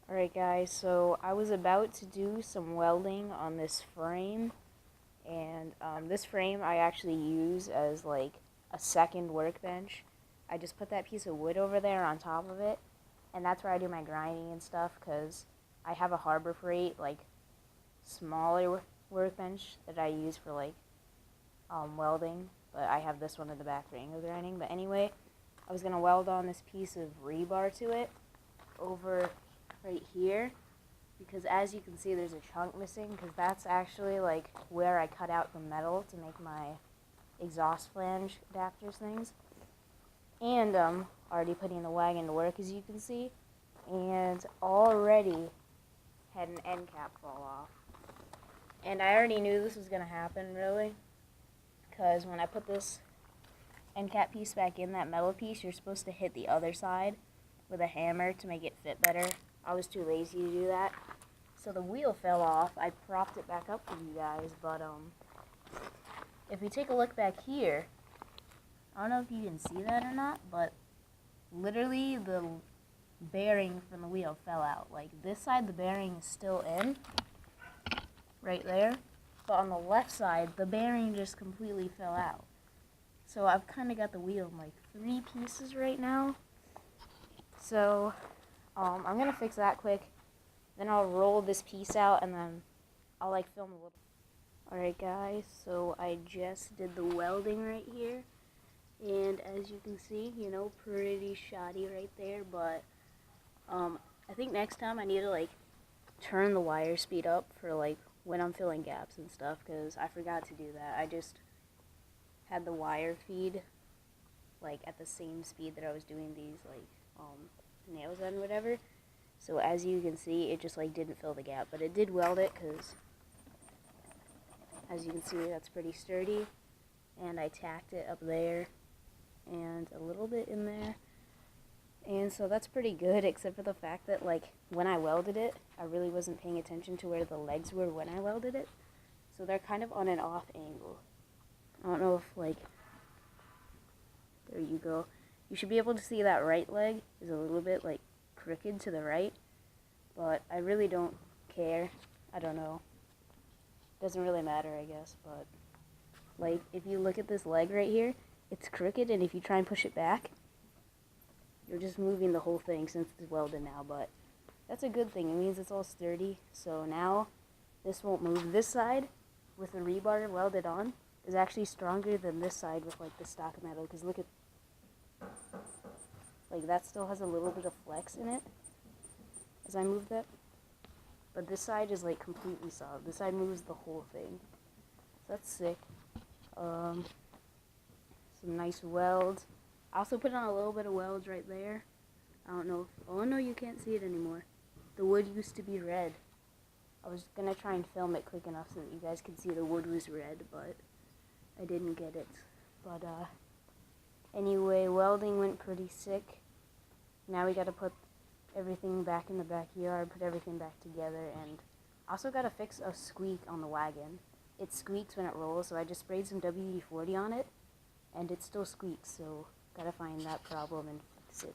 Alright guys, so I was about to do some welding on this frame, and this frame I actually use as like a second workbench. I just put that piece of wood over there on top of it, and that's where I do my grinding and stuff, because I have a Harbor Freight, like, smaller workbench that I use for like welding, but I have this one in the back for angle grinding. But anyway, I was going to weld on this piece of rebar to it over right here, because as you can see there's a chunk missing, because that's actually like where I cut out the metal to make my exhaust flange adapters things. And already putting the wagon to work, as you can see, and already had an end cap fall off. And I already knew this was going to happen, really, because when I put this end cap piece back in, that metal piece, you're supposed to hit the other side with a hammer to make it fit better. I was too lazy to do that, so the wheel fell off. I propped it back up for you guys, but if we take a look back here, I don't know if you can see that or not, but literally the bearing from the wheel fell out. Like, this side the bearing is still in, right there, but on the left side the bearing just completely fell out. So I've kind of got the wheel in like 3 pieces right now. So I'm gonna fix that quick, then I'll roll this piece out, and then I'll like film a little. Alright guys, so I just did the welding right here, and as you can see, you know, pretty shoddy right there, but I think next time I need to like turn the wire speed up for like when I'm filling gaps and stuff, because I forgot to do that. I just had the wire feed like at the same speed that I was doing these like nails and whatever. So as you can see, it just like didn't fill the gap, but it did weld it, because as you can see that's pretty sturdy, and I tacked it up there and a little bit in there, and so that's pretty good, except for the fact that like when I welded it, I really wasn't paying attention to where the legs were when I welded it, so they're kind of on an off angle. I don't know if like, there you go. You should be able to see that right leg is a little bit like crooked to the right, but I really don't care. I don't know. Doesn't really matter, I guess, but like if you look at this leg right here, it's crooked, and if you try and push it back, you're just moving the whole thing since it's welded now, but that's a good thing. It means it's all sturdy, so now this won't move. This side with the rebar welded on is actually stronger than this side with like the stock metal, because look at, like, that still has a little bit of flex in it as I move that, but this side is like completely solid. This side moves the whole thing, so that's sick. Some nice welds. I also put on a little bit of welds right there. I don't know if, oh no, you can't see it anymore. The wood used to be red. I was gonna try and film it quick enough so that you guys could see the wood was red, but I didn't get it. But anyway, welding went pretty sick. Now we gotta put everything back in the backyard, put everything back together, and also gotta fix a squeak on the wagon. It squeaks when it rolls, so I just sprayed some WD-40 on it, and it still squeaks, so gotta find that problem and fix it.